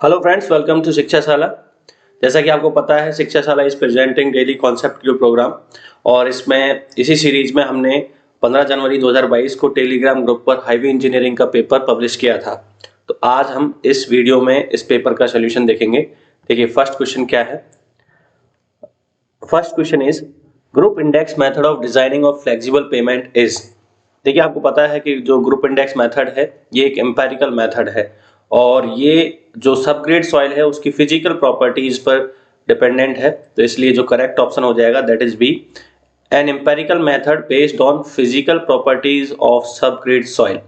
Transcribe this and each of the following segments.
Hello friends, welcome to Shikshashala. जैसा कि आपको पता है, Shikshashala is presenting daily concept जो प्रोग्राम, और इसमें इसी सीरीज में हमने 15 जनवरी 2022 को टेलीग्राम ग्रुप पर हाईवे इंजीनियरिंग का पेपर पब्लिश किया था। तो आज हम इस वीडियो में इस पेपर का सोल्यूशन देखेंगे। देखिए, फर्स्ट क्वेश्चन क्या है। First question is group index method of designing of flexible pavement is. देखिए, आपको पता है कि जो ग्रुप इंडेक्स मेथड है ये एक एम्पेरिकल मेथड है, और ये जो सबग्रेड सॉइल है उसकी फिजिकल प्रॉपर्टीज पर डिपेंडेंट है। तो इसलिए जो करेक्ट ऑप्शन हो जाएगा that is B, an empirical method based on physical properties of subgrade soil.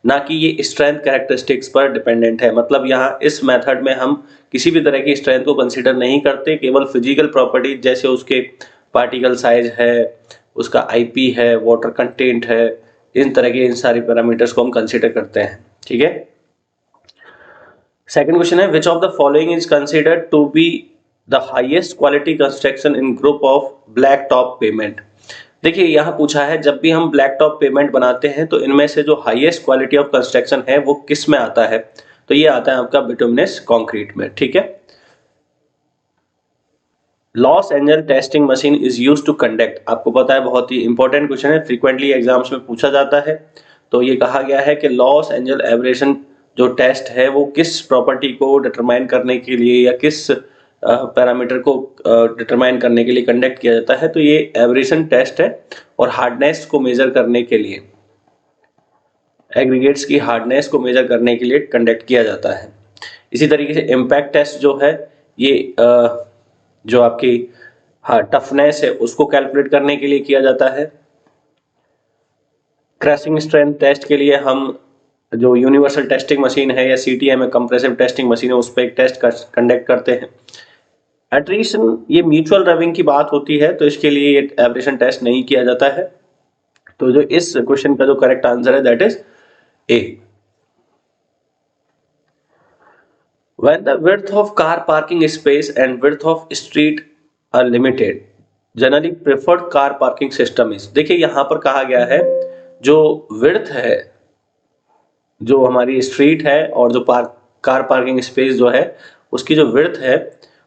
ना कि ये स्ट्रेंथ कैरेक्टरिस्टिक्स पर डिपेंडेंट है। मतलब यहाँ इस मेथड में हम किसी भी तरह की स्ट्रेंथ को कंसीडर नहीं करते, केवल फिजिकल प्रॉपर्टीज जैसे उसके पार्टिकल साइज है, उसका आईपी है, वाटर कंटेंट है, इन तरह के इन सारी पैरामीटर्स को हम कंसीडर करते हैं। ठीक है। सेकंड क्वेश्चन है, which of the following is considered to be the highest quality construction in group of black top pavement. देखिए, यहाँ पूछा है जब भी हम ब्लैक टॉप पेमेंट बनाते हैं तो इनमें से जो हाईएस्ट क्वालिटी ऑफ कंस्ट्रक्शन है वो किस में आता है। तो ये आता है आपका बिटुमिनस कंक्रीट में। ठीक है। Los Angeles testing machine is used to conduct. आपको पता है, बहुत ही इंपॉर्टेंट क्वेश्चन है, फ्रीक्वेंटली एग्जाम्स में पूछा जाता है। तो ये कहा गया है कि लॉस एंजल एब्रेशन जो टेस्ट है वो किस प्रॉपर्टी को डिटरमाइन करने के लिए या किस पैरामीटर को डिटरमाइन करने के लिए कंडक्ट किया जाता है। तो ये एब्रेशन टेस्ट है, और हार्डनेस को मेजर करने के लिए, एग्रीगेट्स की हार्डनेस को मेजर करने के लिए कंडक्ट किया जाता है। इसी तरीके से इम्पैक्ट टेस्ट जो है ये जो आपकी टफनेस है उसको कैलकुलेट करने के लिए किया जाता है। क्रैशिंग स्ट्रेंथ टेस्ट के लिए हम जो यूनिवर्सल टेस्टिंग मशीन है या सीटीएम है, कंप्रेसिव टेस्टिंग मशीन है, उस पर एक टेस्ट कंडक्ट करते हैं। एट्रीशन, ये म्यूचुअल रबिंग की बात होती है, तो इसके लिए ये एब्रेशन टेस्ट नहीं किया जाता है। तो जो इस क्वेश्चन का जो करेक्ट आंसर है that is a. When the width of car parking space and width of street are limited, generally preferred car parking system is। देखिए, यहां पर कहा गया है जो width है, जो हमारी स्ट्रीट है और जो कार पार्किंग स्पेस जो है उसकी जो विड्थ है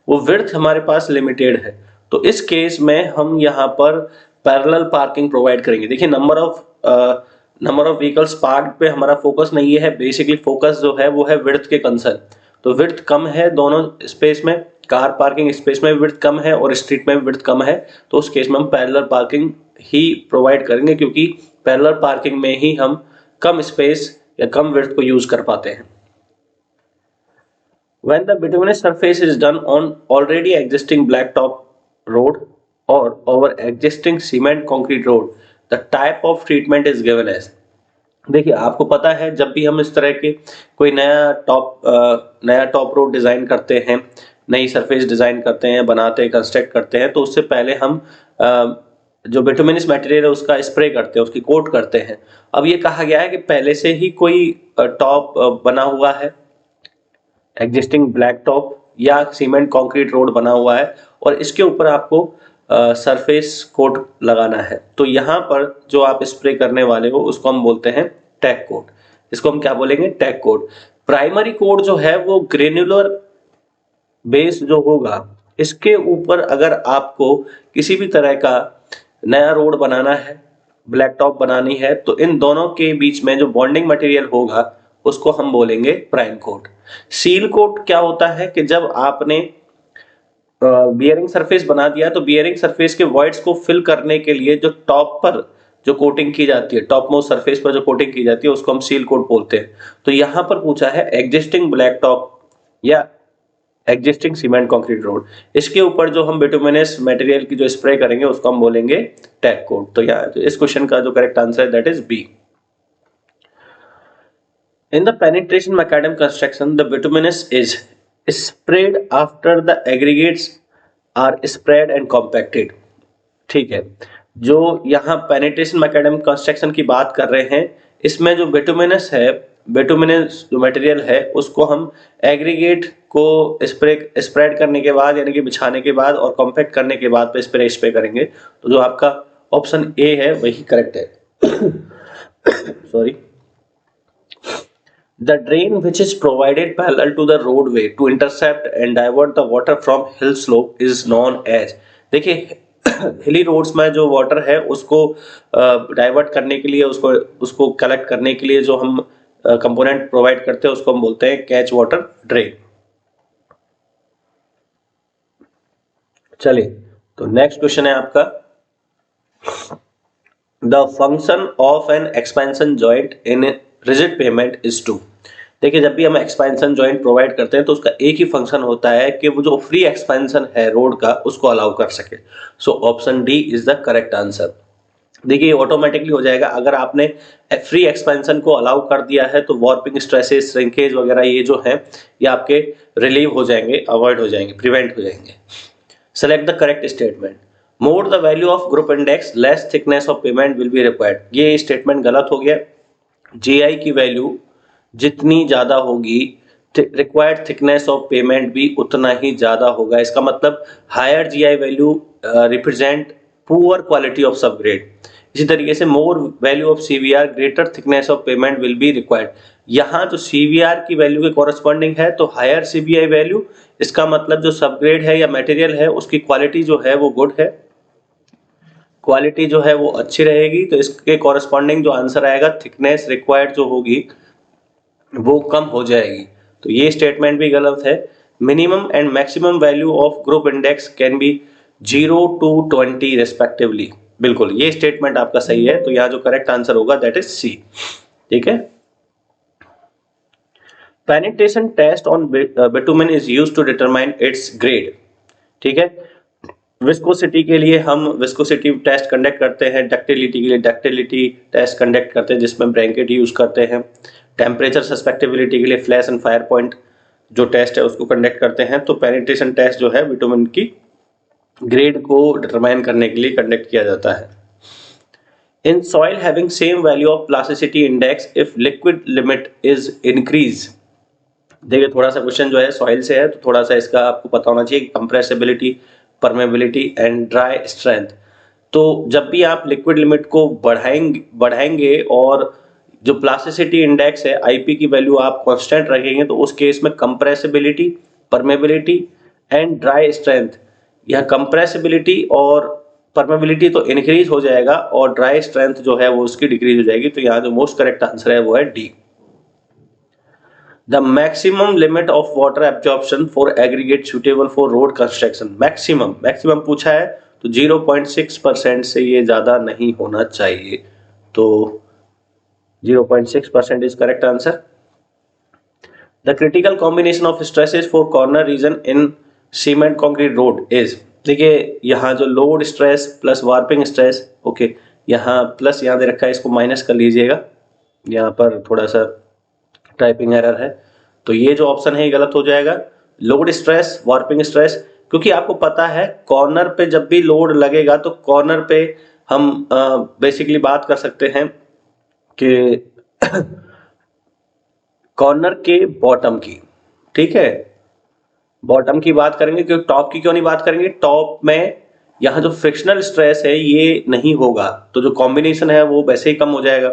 वो विड्थ हमारे पास लिमिटेड है। तो इस केस में हम यहाँ पर पैरेलल पार्किंग प्रोवाइड करेंगे। देखिए, नंबर ऑफ व्हीकल्स पार्क्ड पे हमारा फोकस नहीं है, बेसिकली फोकस जो है वो है विड्थ के कंसर्न। तो विड्थ कम है दोनों स्पेस में, कार पार्किंग स्पेस में विड्थ कम है और स्ट्रीट में विड्थ कम है, तो उस केस में हम पैरेलल पार्किंग ही प्रोवाइड करेंगे, क्योंकि पैरेलल पार्किंग में ही हम कम स्पेस या कम विड्थ को यूज कर पाते हैं। When the bituminous surface is done on already existing blacktop road or over existing cement concrete road, the type of treatment is given as। देखिए, आपको पता है जब भी हम इस तरह के कोई नया टॉप रोड डिजाइन करते हैं, नई सरफेस डिजाइन करते हैं, बनाते हैं, कंस्ट्रक्ट करते हैं, तो उससे पहले हम जो बिटुमिनस मटेरियल है उसका स्प्रे करते हैं, उसकी कोट करते हैं। अब ये कहा गया है कि पहले से ही कोई टॉप बना हुआ है, एग्जिस्टिंग ब्लैक टॉप या सीमेंट कंक्रीट रोड बना हुआ है, और इसके ऊपर आपको सरफेस कोट लगाना है। तो यहाँ पर जो आप स्प्रे करने वाले हो उसको हम बोलते हैं टैग कोट। इसको हम क्या बोलेंगे? Tag coat. प्राइमरी कोट जो है वो ग्रेन्युलर बेस जो होगा, इसके ऊपर अगर आपको किसी भी तरह का नया रोड बनाना है, ब्लैक टॉप बनानी है, तो इन दोनों के बीच में जो बॉन्डिंग मटेरियल होगा उसको हम बोलेंगे प्राइम कोट। सील कोट क्या होता है कि जब आपने बियरिंग सरफेस बना दिया तो बियरिंग सरफेस के वॉइड्स को फिल करने के लिए जो टॉप पर जो कोटिंग की जाती है, टॉप मोस्ट सरफेस पर जो कोटिंग की जाती है उसको हम सील कोट बोलते हैं। तो यहां पर पूछा है एग्जिस्टिंग ब्लैक टॉप या एग्जिस्टिंग सीमेंट कंक्रीट रोड, इसके ऊपर जो हम बिटुमिनस मटेरियल की जो स्प्रे करेंगे उसको हम बोलेंगे टैग कोट। तो यहाँ इस क्वेश्चन का जो करेक्ट आंसर है that is B. In the penetration macadam construction, the bituminous is sprayed after the aggregates are spread and compacted। ठीक है, जो यहाँ पेनिट्रेशन मैकेडम कंस्ट्रक्शन की बात कर रहे हैं, इसमें जो बिटुमिनस है, बिटुमिनस जो मटेरियल है उसको हम एग्रीगेट को स्प्रेड करने के बाद, यानी कि बिछाने के बाद और कॉम्पैक्ट करने के बाद पे स्प्रे करेंगे। तो जो आपका ऑप्शन ए है वही करेक्ट है। Sorry. The drain which is provided parallel to the roadway to intercept and divert the water from hill slope is known as। देखिए हिली रोड्स में जो वाटर है उसको डाइवर्ट करने के लिए, उसको उसको कलेक्ट करने के लिए जो हम कंपोनेंट प्रोवाइड करते हैं उसको हम बोलते हैं कैच वाटर ड्रेन। चलिए, तो नेक्स्ट क्वेश्चन है आपका, the function of an expansion joint in rigid pavement is to. देखिए जब भी हम एक्सपेंशन जॉइंट प्रोवाइड करते हैं तो उसका एक ही फंक्शन होता है कि वो जो फ्री एक्सपेंशन है रोड का उसको अलाउ कर सके। So option D is the correct answer. देखिए ऑटोमेटिकली हो जाएगा, अगर आपने फ्री एक्सपेंशन को अलाउ कर दिया है तो वॉर्पिंग स्ट्रेसेस, श्रिंकेज वगैरह ये जो है ये आपके रिलीव हो जाएंगे, अवॉइड हो जाएंगे, प्रिवेंट हो जाएंगे। Select the correct statement. More the value of group index less thickness of pavement will be required. ये स्टेटमेंट गलत हो गया। जीआई की वैल्यू जितनी ज्यादा होगी रिक्वायर्ड थिकनेस ऑफ पेमेंट भी उतना ही ज्यादा होगा। इसका मतलब higher GI value represent poor quality of subgrade. इसी तरीके से more value of CBR greater thickness of pavement will be required. यहाँ जो सीवीआर की वैल्यू के कॉरेस्पॉन्डिंग है तो हायर सीबीआई वैल्यू, इसका मतलब जो सबग्रेड है या मटेरियल है उसकी क्वालिटी जो है वो गुड है, क्वालिटी जो है वो अच्छी रहेगी, तो इसके कॉरेस्पॉन्डिंग जो आंसर आएगा थिकनेस रिक्वायर्ड जो होगी वो कम हो जाएगी। तो ये स्टेटमेंट भी गलत है। Minimum and maximum value of group index can be 0 to 20 respectively. बिल्कुल ये स्टेटमेंट आपका सही है, तो यहाँ जो करेक्ट आंसर होगा दैट इज सी। ठीक है। Penetration test on bitumen is used to determine its grade. ठीक है। विस्कोसिटी के लिए हम विस्कोसिटी टेस्ट कंडक्ट करते हैं, डक्टिलिटी के लिए डक्टिलिटी टेस्ट कंडक्ट करते हैं जिसमें ब्रैकेट यूज करते हैं, टेम्परेचर सस्पेक्टिबिलिटी के लिए फ्लैश एंड फायर पॉइंट जो टेस्ट है उसको कंडक्ट करते हैं। तो पेनिट्रेशन टेस्ट जो है विटामिन की ग्रेड को डिटरमाइन करने के लिए कंडक्ट किया जाता है। In soil having same value of plasticity index if liquid limit is increase. देखिए थोड़ा सा क्वेश्चन जो है सॉइल से है तो थोड़ा सा इसका आपको पता होना चाहिए, compressibility, permeability and dry strength. तो जब भी आप लिक्विड लिमिट को बढ़ाएंगे और जो प्लास्टिसिटी इंडेक्स है आईपी की वैल्यू आप कांस्टेंट रखेंगे तो उस केस में compressibility, permeability and dry strength, यह कंप्रेसिबिलिटी और परमेबिलिटी तो इंक्रीज हो जाएगा और ड्राई स्ट्रेंथ जो है वो उसकी डिक्रीज हो जाएगी। तो यहाँ जो मोस्ट करेक्ट आंसर है वो है D. The maximum limit of water absorption for aggregate suitable for road construction. Maximum पूछा है तो 0.6% से ये ज्यादा नहीं होना चाहिए। तो 0.6% is correct answer. The critical combination of stresses for corner region in cement concrete road is। देखिए यहाँ जो load stress plus warping stress, okay यहाँ प्लस यहाँ दे रखा है, इसको माइनस कर लीजिएगा, यहाँ पर थोड़ा सा टाइपिंग एरर है, तो ये जो ऑप्शन है ये गलत हो जाएगा। लोड स्ट्रेस, वार्पिंग स्ट्रेस, क्योंकि आपको पता है कॉर्नर पे जब भी लोड लगेगा तो कॉर्नर पे हम बेसिकली बात कर सकते हैं कि कॉर्नर के बॉटम की, ठीक है, बॉटम की बात करेंगे, क्योंकि टॉप की क्यों नहीं बात करेंगे। टॉप में यहाँ जो फ्रिक्शनल स्ट्रेस है ये नहीं होगा तो जो कॉम्बिनेशन है वो वैसे ही कम हो जाएगा।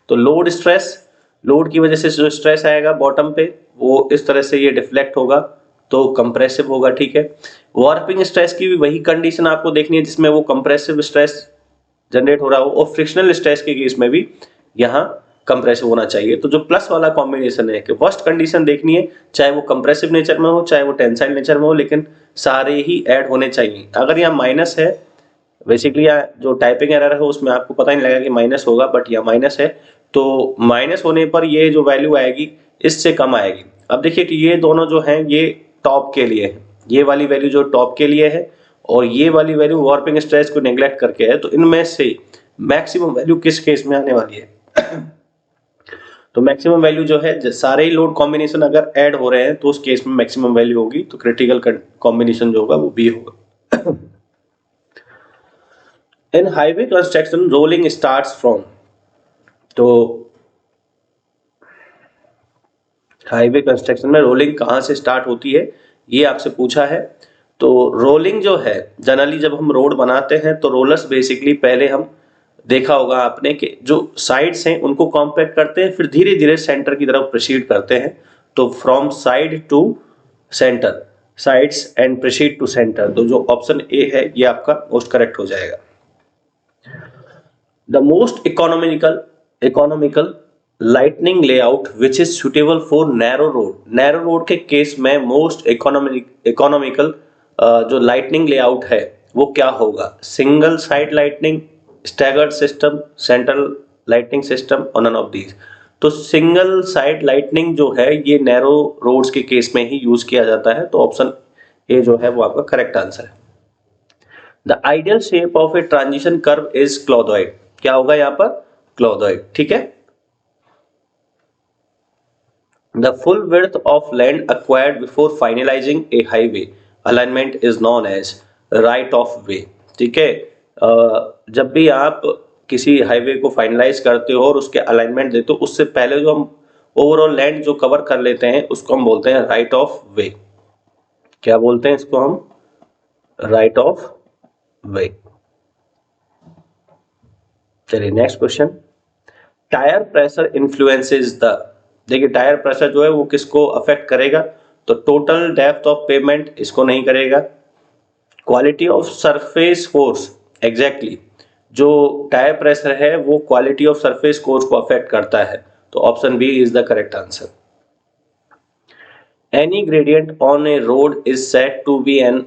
तो लोड स्ट्रेस, लोड की वजह से जो स्ट्रेस आएगा बॉटम पे वो इस तरह से ये डिफ्लेक्ट होगा तो कंप्रेसिव होगा। ठीक है। वार्पिंग स्ट्रेस की भी वही कंडीशन आपको देखनी है जिसमें वो कंप्रेसिव स्ट्रेस जनरेट हो रहा हो, और फ्रिक्शनल स्ट्रेस के केस में भी यहाँ कंप्रेसिव होना चाहिए। तो जो प्लस वाला कॉम्बिनेशन है कि फर्स्ट कंडीशन देखनी है, चाहे वो कंप्रेसिव नेचर में हो चाहे वो टेंसाइल नेचर में हो, लेकिन सारे ही ऐड होने चाहिए। अगर यहाँ माइनस है, बेसिकली जो टाइपिंग एरर है उसमें आपको पता ही नहीं लगेगा कि माइनस होगा, बट यहाँ माइनस है तो माइनस होने पर ये जो वैल्यू आएगी इससे कम आएगी। अब देखिए कि ये दोनों जो हैं ये टॉप के लिए है, ये वाली वैल्यू जो टॉप के लिए है और ये वाली वैल्यू वार्पिंग स्ट्रेस को नेग्लेक्ट करके है, तो इनमें से मैक्सिमम वैल्यू किस केस में आने वाली है। तो मैक्सिमम वैल्यू जो है सारे ही लोड कॉम्बिनेशन अगर ऐड हो रहे हैं तो उस केस में मैक्सिमम वैल्यू होगी, तो क्रिटिकल कॉम्बिनेशन जो होगा वो बी होगा। In highway construction rolling starts from. तो हाईवे कंस्ट्रक्शन में रोलिंग कहाँ से स्टार्ट होती है ये आपसे पूछा है। तो रोलिंग जो है जनरली जब हम रोड बनाते हैं तो रोलर्स बेसिकली पहले हम देखा होगा आपने कि जो साइड्स हैं उनको कॉम्पैक्ट करते हैं, फिर धीरे धीरे सेंटर की तरफ प्रोसीड करते हैं। तो from side to centre, sides and proceed to centre, तो जो ऑप्शन ए है ये आपका मोस्ट करेक्ट हो जाएगा। The most economical lightning layout which is suitable for narrow road, narrow road के केस में मोस्ट इकोनॉमिकल जो लाइटनिंग लेआउट है वो क्या होगा? Single side lightning, staggered system, central lightning system और नन ऑफ दीज। तो सिंगल साइड लाइटनिंग जो है ये नैरो रोड्स के केस में ही यूज किया जाता है, तो ऑप्शन ए जो है वो आपका करेक्ट आंसर है। The ideal shape of a transition curve is clothoid, क्या होगा यहाँ पर? क्लॉथॉइड, ठीक है। The full width of land acquired before finalizing a highway alignment is known as right of way, ठीक है। जब भी आप किसी हाईवे को फाइनलाइज करते हो और उसके अलाइनमेंट देते हो, उससे पहले जो हम ओवरऑल लैंड जो कवर कर लेते हैं उसको हम बोलते हैं राइट ऑफ वे। क्या बोलते हैं इसको हम? Right of way. चलिए next question. Tyre pressure influences the, देखिए टायर प्रेशर जो है वो किसको अफेक्ट करेगा? तो टोटल डेप्थ ऑफ पेमेंट इसको नहीं करेगा। Quality of surface force, exactly जो टायर प्रेशर है वो क्वालिटी ऑफ सरफेस फोर्स को अफेक्ट करता है, तो option B is the correct answer. Any gradient on a road is said to be an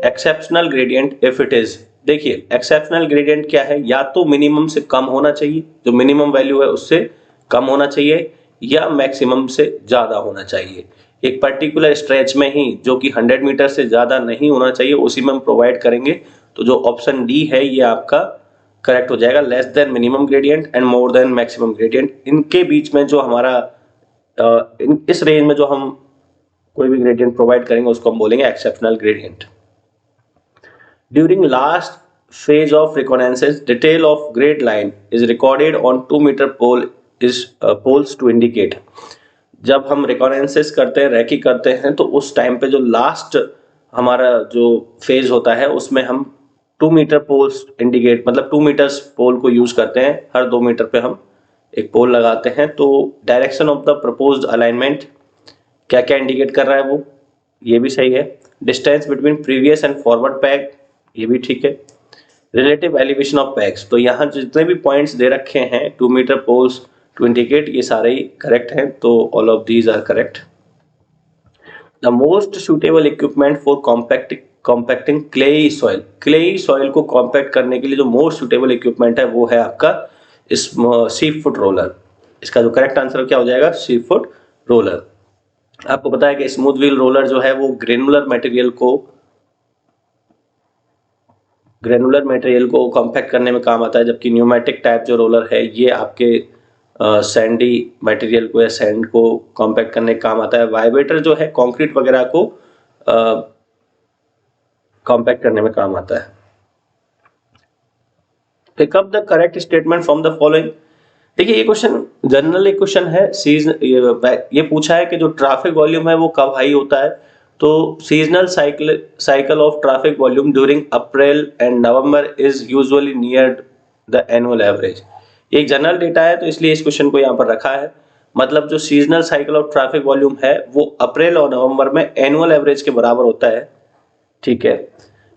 exceptional gradient if it is, देखिए exceptional gradient क्या है? या तो मिनिमम से कम होना चाहिए, जो मिनिमम वैल्यू है उससे कम होना चाहिए, या मैक्सिमम से ज्यादा होना चाहिए। एक पर्टिकुलर स्ट्रेच में ही जो कि 100 मीटर से ज्यादा नहीं होना चाहिए उसी में हम प्रोवाइड करेंगे, तो जो ऑप्शन डी है ये आपका करेक्ट हो जाएगा। Less than minimum gradient and more than maximum gradient, इनके बीच में जो हमारा इस रेंज में जो हम कोई भी ग्रेडियंट प्रोवाइड करेंगे उसको हम बोलेंगे exceptional gradient. During last phase of reconnaissance, detail of grade line is recorded on 2-meter pole is poles to indicate. जब हम रिकॉनेंसेस करते हैं, रैकी करते हैं, तो उस टाइम पे जो लास्ट हमारा जो फेज होता है उसमें हम 2 मीटर पोल्स इंडिकेट, मतलब 2 मीटर्स पोल को यूज करते हैं। हर 2 मीटर पे हम एक पोल लगाते हैं। तो direction of the proposed alignment क्या क्या इंडिकेट कर रहा है वो, ये भी सही है। Distance between previous and forward peg, ये भी ठीक है। रिलेटिव एलिवेशन ऑफ पैग्स, तो यहाँ जितने भी पॉइंट्स दे रखे हैं 2 मीटर पोल्स टू इंडिकेट, ये सारे ही करेक्ट हैं, तो all of these are correct. The most suitable equipment for compacting clayey soil, clayey soil को कॉम्पैक्ट करने के लिए जो मोस्ट सूटेबल इक्विपमेंट है वो है आपका इस सी फुट रोलर। इसका जो करेक्ट आंसर क्या हो जाएगा? सी फुट रोलर। आपको पता है कि स्मूथ व्हील रोलर जो है वो ग्रेनुलर मटेरियल को कॉम्पैक्ट करने में काम आता है, जबकि न्यूमेटिक टाइप जो रोलर है ये आपके सैंडी मटेरियल को या सैंड को कॉम्पैक्ट करने का काम आता है। वाइब्रेटर जो है कंक्रीट वगैरह को कॉम्पैक्ट करने में काम आता है। Pick up the correct statement from the following, देखिए ये क्वेश्चन जनरल क्वेश्चन है। ये पूछा है कि जो ट्रैफिक वॉल्यूम है वो कब हाई होता है, तो seasonal cycle of traffic volume during April and November is usually near the annual average. एक जनरल डेटा है तो इसलिए इस क्वेश्चन को यहाँ पर रखा है। मतलब जो seasonal cycle of traffic volume है वो अप्रैल और नवंबर में एनुअल एवरेज के बराबर होता है, ठीक है।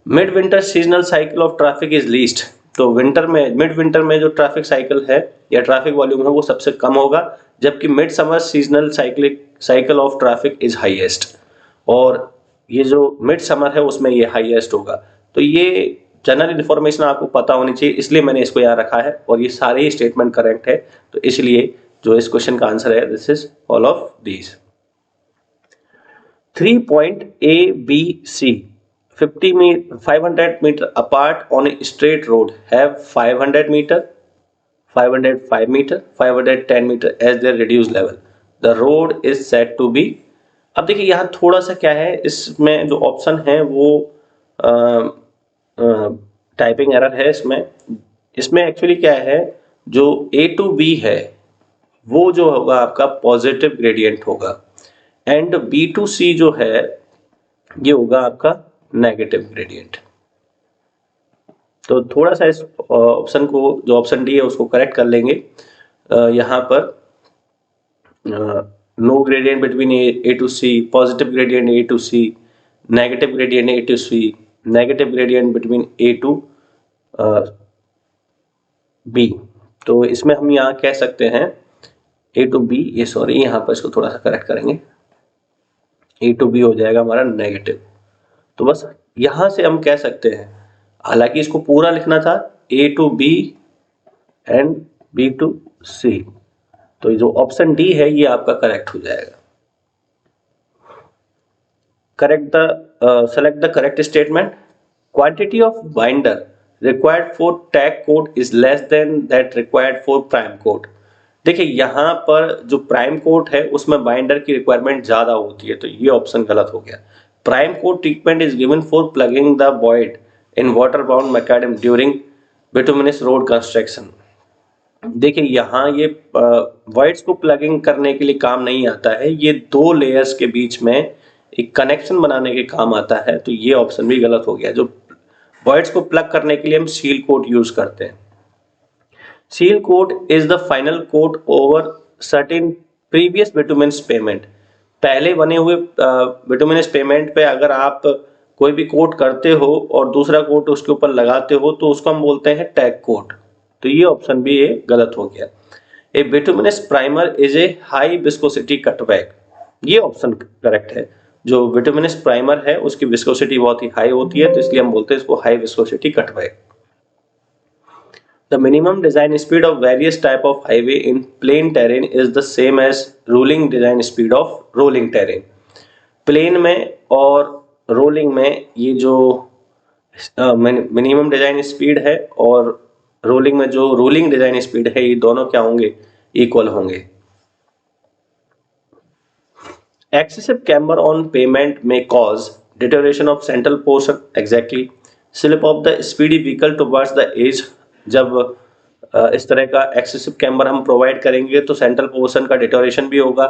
Mid winter seasonal cycle of traffic is least, तो विंटर में, मिड विंटर में जो ट्रैफिक साइकिल है या ट्रैफिक वॉल्यूम है वो सबसे कम होगा, जबकि mid summer seasonal cycle of traffic is highest, और ये जो मिड समर है उसमें ये हाईएस्ट होगा। तो ये जनरल इन्फॉर्मेशन आपको पता होनी चाहिए, इसलिए मैंने इसको यहाँ रखा है, और ये सारे ही स्टेटमेंट करेक्ट है, तो इसलिए जो इस क्वेश्चन का आंसर है this is all of these. 3 point A, B, C 500 meter apart on a straight road have 500 meter, 505 meter, 510 meter as their reduced level. The road is said to be, अब देखिए यहाँ थोड़ा सा क्या है, इसमें जो ऑप्शन है वो टाइपिंग एरर है इसमें एक्चुअली क्या है, जो A to B है वो जो होगा आपका पॉजिटिव ग्रेडियंट होगा, एंड B to C जो है ये होगा आपका नेगेटिव ग्रेडियंट। तो थोड़ा सा इस ऑप्शन को, जो ऑप्शन डी है उसको करेक्ट कर लेंगे। यहाँ पर no gradient between A to C, positive gradient A to C, negative gradient A to C, negative gradient between A to B. तो इसमें हम यहाँ कह सकते हैं ए टू बी, ये सॉरी यहाँ पर इसको थोड़ा सा करेक्ट करेंगे, ए टू बी हो जाएगा हमारा नेगेटिव। तो बस यहाँ से हम कह सकते हैं, हालांकि इसको पूरा लिखना था A to B and B to C, तो जो ऑप्शन डी है ये आपका करेक्ट हो जाएगा। Correct the select the correct statement. Quantity of binder required for tag code is less than that required for prime code. देखिए यहाँ पर जो प्राइम कोड है उसमें बाइंडर की रिक्वायरमेंट ज्यादा होती है, तो ये ऑप्शन गलत हो गया। Prime code treatment is given for plugging the void in water bound macadam during bituminous road construction. देखिए यहाँ ये वॉइड्स को प्लगिंग करने के लिए काम नहीं आता है, ये दो लेयर्स के बीच में एक कनेक्शन बनाने के काम आता है, तो ये ऑप्शन भी गलत हो गया। जो वॉइड्स को प्लग करने के लिए हम सील कोट यूज करते हैं। Seal coat is the final coat over certain previous bituminous pavement. पहले बने हुए बिटुमिनस पेमेंट पे अगर आप कोई भी कोट करते हो और दूसरा कोट उसके ऊपर लगाते हो तो उसको हम बोलते हैं टैग कोट। तो ये ऑप्शन भी ये गलत हो गया। A bituminous primer is a high viscosity cutback, ये ऑप्शन करेक्ट है। जो बिटुमिनस प्राइमर है उसकी विस्कोसिटी बहुत ही हाई होती है, तो इसलिए हम बोलते हैं इसको high viscosity cutback. The minimum design speed of various type of highway in plain terrain is the same as ruling design speed of rolling terrain. Plain में और रोलिंग में ये जो मिनिमम डिजाइन स्पीड है और रोलिंग में जो rolling design speed है, ये दोनों क्या होंगे, इक्वल होंगे। Excessive camber on pavement may cause deterioration of central portion, exactly slip of the speedy vehicle towards the edge। जब इस तरह का एक्सेसिव कैम्बर हम प्रोवाइड करेंगे तो सेंट्रल पोर्शन का डिटोरेशन भी होगा।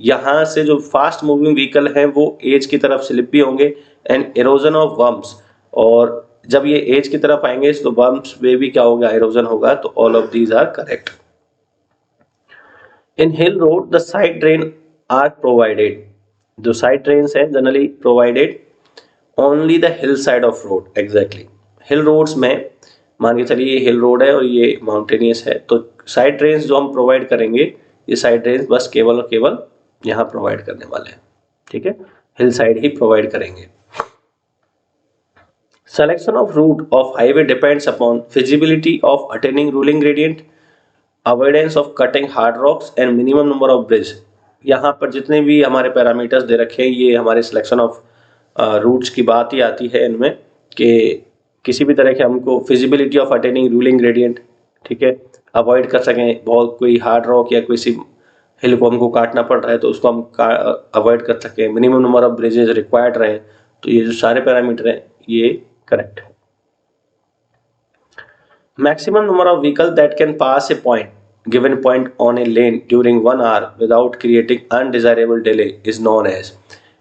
यहाँ से जो फास्ट मूविंग व्हीकल हैं वो एज की तरफ स्लिप भी होंगे, एंड इरोजन ऑफ बम्प्स, और जब ये एज की तरफ आएंगे तो बम्प्स में भी क्या होगा, इरोजन होगा। तो all of these are correct. In hill road the side drain are provided. जो साइड ड्रेन्स हैं generally provided only the hill side of road, exactly. Hill roads में मान के चलिए ये हिल रोड है और ये माउंटेनियस है, तो साइड ड्रेन्स जो हम प्रोवाइड करेंगे, ये साइड ड्रेन्स बस केवल और केवल यहाँ प्रोवाइड करने वाले हैं, ठीक है, हिल साइड ही प्रोवाइड करेंगे। Selection of route of highway depends upon feasibility of attaining ruling gradient, avoidance of cutting hard rocks and minimum number of bridge। यहाँ पर जितने भी हमारे पैरामीटर्स दे रखे हैं ये हमारे सिलेक्शन ऑफ रूट्स की बात ही आती है इनमें, कि किसी भी तरह के हमको feasibility of attaining ruling gradient, ठीक है, अवॉइड कर सकें। बहुत कोई हार्ड रॉक या किसी हिल को हमको काटना पड़ रहा है तो उसको हम अवॉइड कर सकें, minimum number of bridges required रहे। तो ये जो सारे पैरामीटर हैं ये करेक्ट है। Maximum number of vehicle that can pass A point given point on a lane during 1 hour without creating undesirable delay is known as।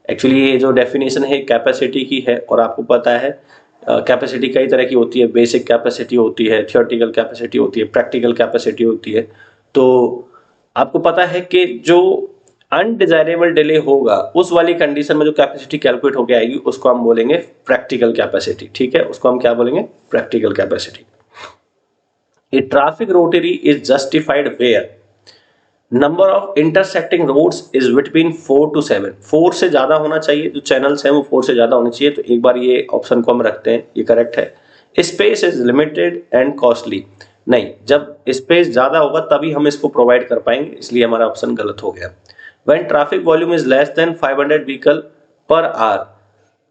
Actually ये जो डेफिनेशन है कैपेसिटी की है, और आपको पता है कैपेसिटी कई तरह की होती है, बेसिक कैपेसिटी होती है, थियोरेटिकल कैपेसिटी होती है, प्रैक्टिकल कैपेसिटी होती है। तो आपको पता है कि जो अनडिजायरेबल डिले होगा उस वाली कंडीशन में जो कैपेसिटी कैलकुलेट होकर आएगी उसको हम बोलेंगे प्रैक्टिकल कैपेसिटी, ठीक है, उसको हम क्या बोलेंगे, practical capacity. A traffic rotary is justified where number of intersecting roads is between 4 to 7। 4 से ज्यादा होना चाहिए, जो चैनल्स हैं वो 4 से ज्यादा होने चाहिए। तो एक बार ये ऑप्शन को हम रखते हैं, ये करेक्ट है। Space is limited and costly, नहीं, जब स्पेस ज्यादा होगा तभी हम इसको प्रोवाइड कर पाएंगे, इसलिए हमारा ऑप्शन गलत हो गया। When traffic volume is less than 500 vehicle per hour,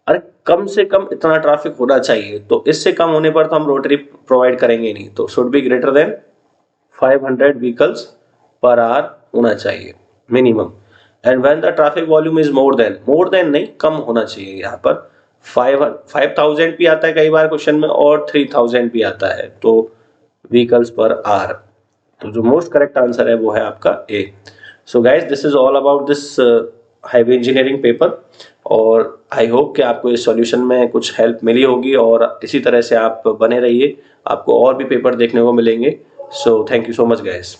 अरे कम से कम इतना ट्रैफिक होना चाहिए, तो इससे कम होने पर तो हम रोटरी प्रोवाइड करेंगे नहीं, तो should be greater than 500 vehicles per hour होना चाहिए minimum. And when the traffic volume is more than नहीं, कम होना चाहिए। यहाँ पर 5000 भी आता है कई बार क्वेश्चन में और 3000 भी आता है, तो व्हीकल्स पर आवर। तो जो मोस्ट करेक्ट आंसर है वो है आपका A. So guys, this is all about this highway engineering paper. और आई होप कि आपको इस सॉल्यूशन में कुछ हेल्प मिली होगी और इसी तरह से आप बने रहिए, आपको और भी पेपर देखने को मिलेंगे। So thank you so much guys.